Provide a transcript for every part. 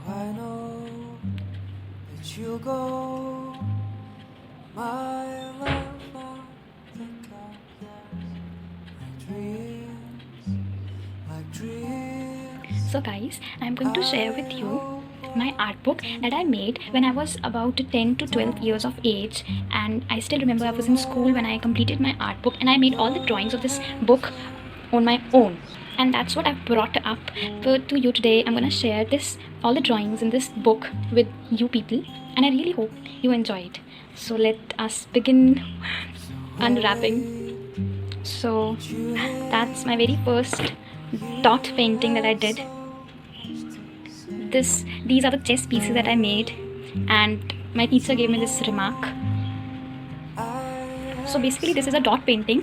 I know that you go, my love of the clouds, like dreams. So guys, I'm going to share with you my art book that I made when I was about 10 to 12 years of age, and I still remember I was in school when I completed my art book, and I made all the drawings of this book on my own. And that's what I've brought up to you today. I'm gonna share this all the drawings in this book with you people, and I really hope you enjoy it. So let us begin unwrapping. So that's my very first dot painting that I did. These are the chess pieces that I made, and my teacher gave me this remark. So basically this is a dot painting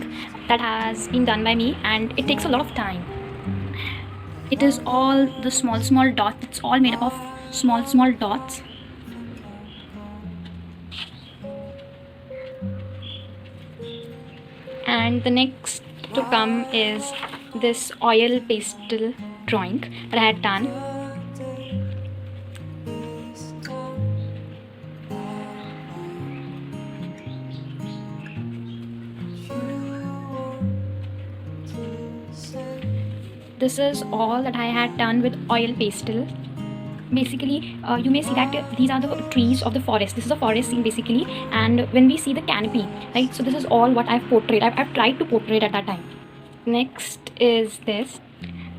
that has been done by me, and it takes a lot of time. It is all the small dots. It's all made up of small dots. And the next to come is this oil pastel drawing that I had done. This is all that I had done with oil pastel. Basically, you may see that these are the trees of the forest. This is a forest scene basically, and when we see the canopy, right? So this is all what I've portrayed. I've tried to portray it at that time. Next is this.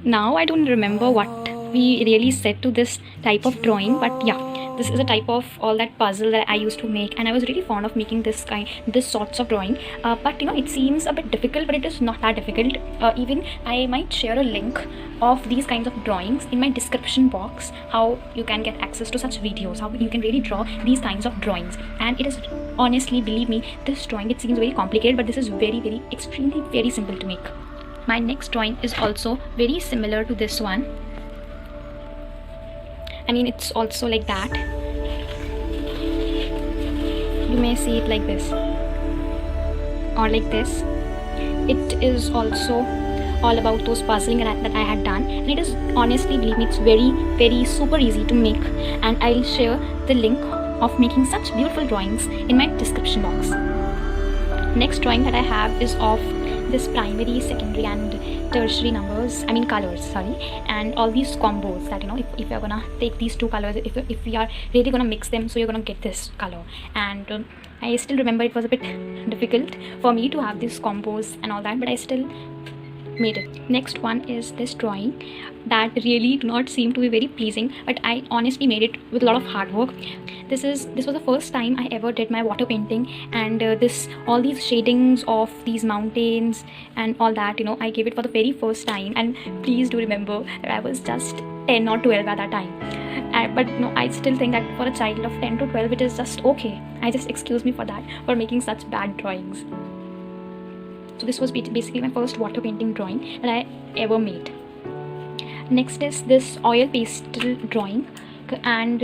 Now I don't remember what we really said to this type of drawing, but yeah, this is a type of all that puzzle that I used to make, and I was really fond of making this sorts of drawing. But you know, it seems a bit difficult, but it is not that difficult. Even I might share a link of these kinds of drawings in my description box, how you can get access to such videos, how you can really draw these kinds of drawings. And it is, honestly, believe me, this drawing, it seems very complicated, but this is very extremely very simple to make. My next drawing is also very similar to this one. I mean, it's also like that. You may see it like this or like this. It is also all about those puzzling that I had done, and it is, honestly, believe me, it's very super easy to make, and I'll share the link of making such beautiful drawings in my description box. Next drawing that I have is of this primary, secondary and tertiary numbers, I mean colors, sorry, and all these combos that, you know, if you're gonna take these two colors, if we are really gonna mix them, so you're gonna get this color. And I still remember it was a bit difficult for me to have these combos and all that, but I still made it. Next one is this drawing that really do not seem to be very pleasing, but I honestly made it with a lot of hard work. This was the first time I ever did my water painting, and all these shadings of these mountains and all that, you know, I gave it for the very first time. And please do remember that I was just 10 or 12 at that time. But no, I still think that for a child of 10 to 12 it is just okay. I just excuse me for that, for making such bad drawings. So this was basically my first water painting drawing that I ever made. Next is this oil pastel drawing, and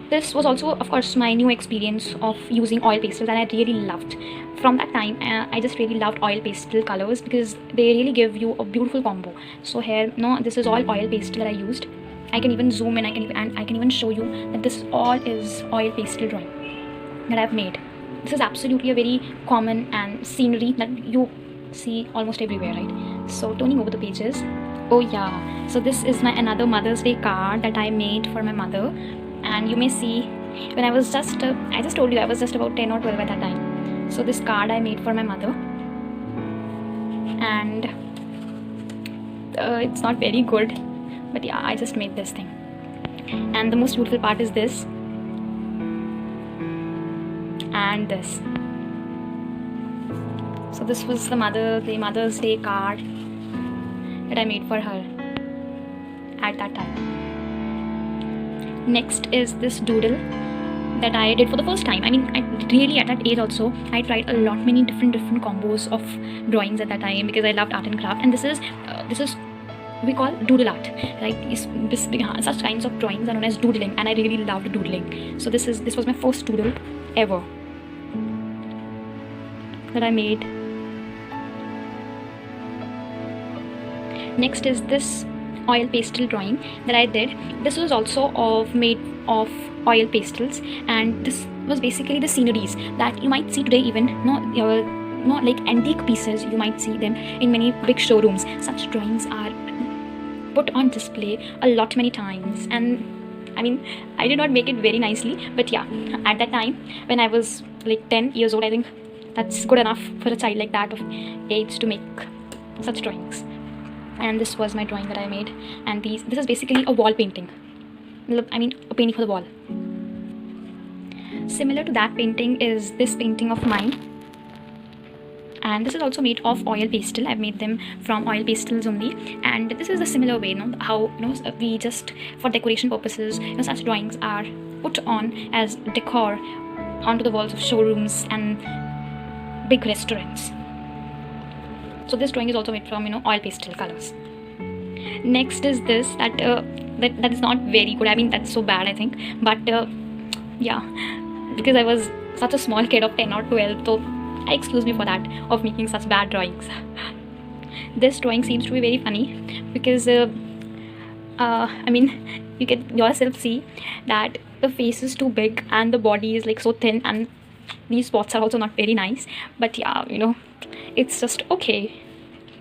this was also, of course, my new experience of using oil pastels, and I really loved. From that time, I just really loved oil pastel colors because they really give you a beautiful combo. So here, no, this is all oil pastel that I used. I can even zoom in, I can even show you that this all is oil pastel drawing that I've made. This is absolutely a very common and scenery that you see almost everywhere, right? So turning over the pages, oh yeah, so this is my another Mother's Day card that I made for my mother. And you may see, when I was just I just told you I was just about 10 or 12 at that time. So this card I made for my mother, and it's not very good, but yeah, I just made this thing. And the most beautiful part is this and this. So this was the Mother's Day card that I made for her at that time. Next is this doodle that I did for the first time. I mean, I really, at that age also, I tried a lot, many different combos of drawings at that time, because I loved art and craft. And this is we call doodle art, right? Such kinds of drawings are known as doodling, and I really loved doodling. So this was my first doodle ever that I made. Next is this oil pastel drawing that I did. This was also made of oil pastels, and this was basically the sceneries that you might see today even. Not like antique pieces, you might see them in many big showrooms. Such drawings are put on display a lot many times, and I mean, I did not make it very nicely, but yeah, at that time when I was like 10 years old, I think that's good enough for a child like that of age to make such drawings. And this was my drawing that I made, and this is basically a wall painting. I mean, a painting for the wall. Similar to that painting is this painting of mine, and this is also made of oil pastel. I've made them from oil pastels only, and this is a similar way, how we just for decoration purposes, such drawings are put on as decor onto the walls of showrooms and big restaurants. So this drawing is also made from oil pastel colors. Next is this that is not very good. I mean, that's so bad, I think, but yeah, because I was such a small kid of 10 or 12, so excuse me for that, of making such bad drawings. This drawing seems to be very funny because I mean, you can yourself see that the face is too big and the body is like so thin, and these spots are also not very nice, but yeah, it's just okay.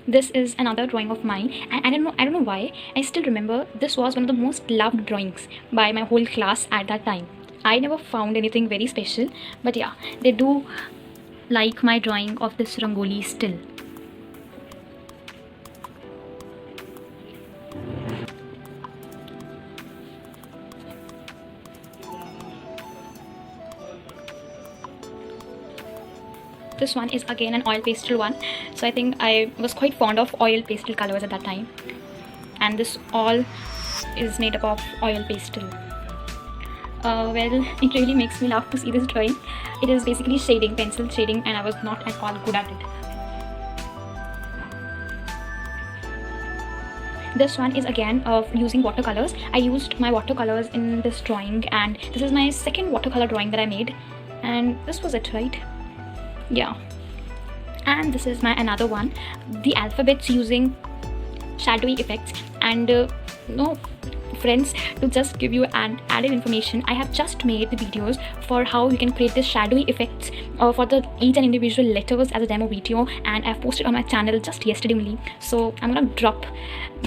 This is another drawing of mine, and I don't know why I still remember this was one of the most loved drawings by my whole class at that time. I never found anything very special, but yeah, they do like my drawing of this rangoli still. This one is again an oil pastel one, so I think I was quite fond of oil pastel colors at that time, and this all is made up of oil pastel. Well, it really makes me laugh to see this drawing. It is basically shading, pencil shading, and I was not at all good at it. This one is again of using watercolors. I used my watercolors in this drawing, and this is my second watercolor drawing that I made, and this was it, right? Yeah. And this is my another one, the alphabets using shadowy effects. And friends, to just give you an added information, I have just made the videos for how you can create this shadowy effects for each and individual letters as a demo video, and I've posted on my channel just yesterday only. So I'm gonna drop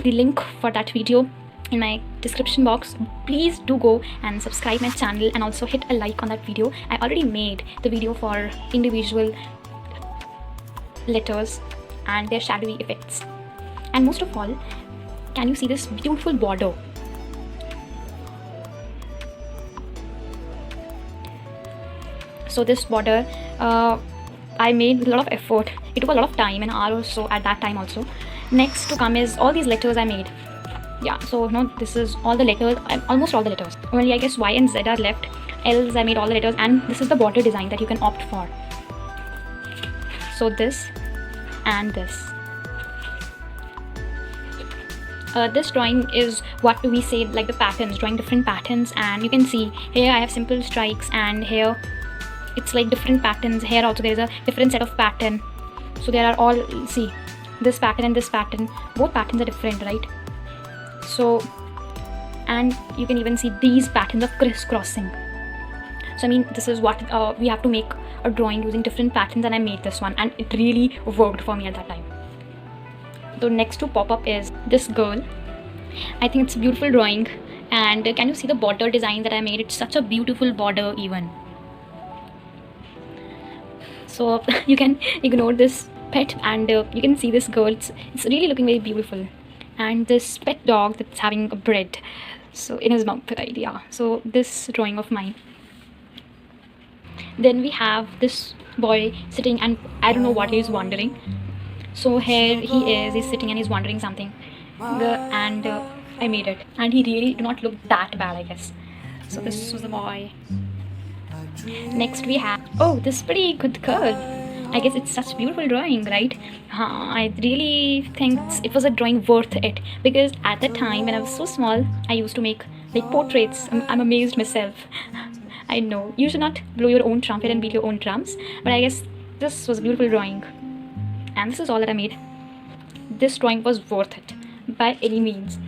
the link for that video in my description box. Please do go and subscribe my channel and also hit a like on that video. I already made the video for individual letters and their shadowy effects. And most of all, can you see this beautiful border? So this border I made with a lot of effort. It took a lot of time, an hour or so at that time also. Next to come is all these letters I made. Yeah, so this is all the letters, almost all the letters. Only I guess Y and Z are left, else I made all the letters, and this is the border design that you can opt for. So this and this. This drawing is what we say, like the patterns, drawing different patterns, and you can see here I have simple strikes, and here it's like different patterns. Here also there is a different set of pattern. So there are all, see, this pattern and this pattern, both patterns are different, right? So, and you can even see these patterns of crisscrossing. So I mean, this is what we have to make a drawing using different patterns, and I made this one, and it really worked for me at that time. The next to pop up is this girl. I think it's a beautiful drawing, and can you see the border design that I made? It's such a beautiful border even. So you can ignore this pet, and you can see this girl. It's really looking very beautiful. And this pet dog that's having a bread so in his mouth, right? Yeah, so this drawing of mine. Then we have this boy sitting, and I don't know what he's wondering. So here he's sitting and he's wondering something, and I made it, and he really did not look that bad, I guess. So this was the boy. Next we have, oh, this pretty good girl. I guess it's such a beautiful drawing, right? I really think it was a drawing worth it, because at the time when I was so small, I used to make like portraits. I'm amazed myself. I know you should not blow your own trumpet and beat your own drums, but I guess this was a beautiful drawing, and this is all that I made. This drawing was worth it by any means.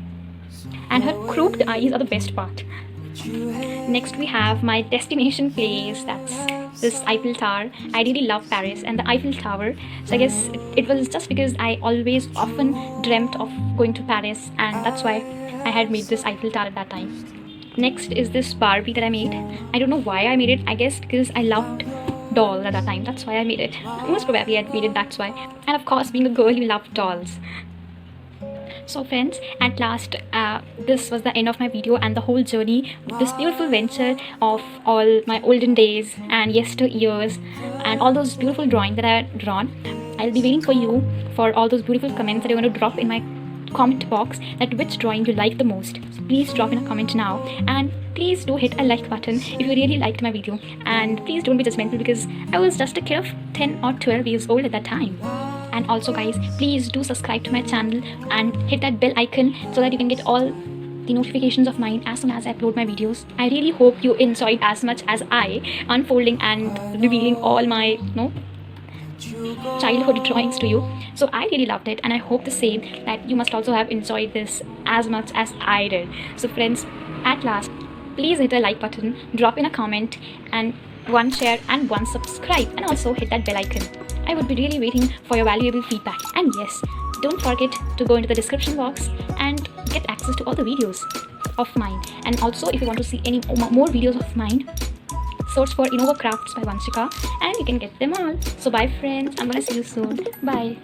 And her crooked eyes are the best part. Next we have my destination place, that's this Eiffel Tower. I really love Paris and the Eiffel Tower. So I guess it was just because I always often dreamt of going to Paris, and that's why I had made this Eiffel Tower at that time. Next is this Barbie that I made. I don't know why I made it. I guess because I loved dolls at that time. That's why I made it. Most probably I made it, that's why. And of course, being a girl, you love dolls. So friends, at last this was the end of my video and the whole journey, this beautiful venture of all my olden days and yesteryears and all those beautiful drawings that I had drawn. I'll be waiting for you for all those beautiful comments that you're going to drop in my comment box, that which drawing you like the most. So please drop in a comment now, and please do hit a like button if you really liked my video, and please don't be judgmental because I was just a kid of 10 or 12 years old at that time. And also guys, please do subscribe to my channel and hit that bell icon so that you can get all the notifications of mine as soon as I upload my videos. I really hope you enjoyed as much as I unfolding and revealing all my childhood drawings to you. So I really loved it, and I hope the same, that you must also have enjoyed this as much as I did. So friends, at last, please hit a like button, drop in a comment, and one share and one subscribe, and also hit that bell icon. I would be really waiting for your valuable feedback. And yes, don't forget to go into the description box and get access to all the videos of mine. And also, if you want to see any more videos of mine, search for Innova Krafts by Vanshika and you can get them all. So bye friends, I'm gonna see you soon. Bye.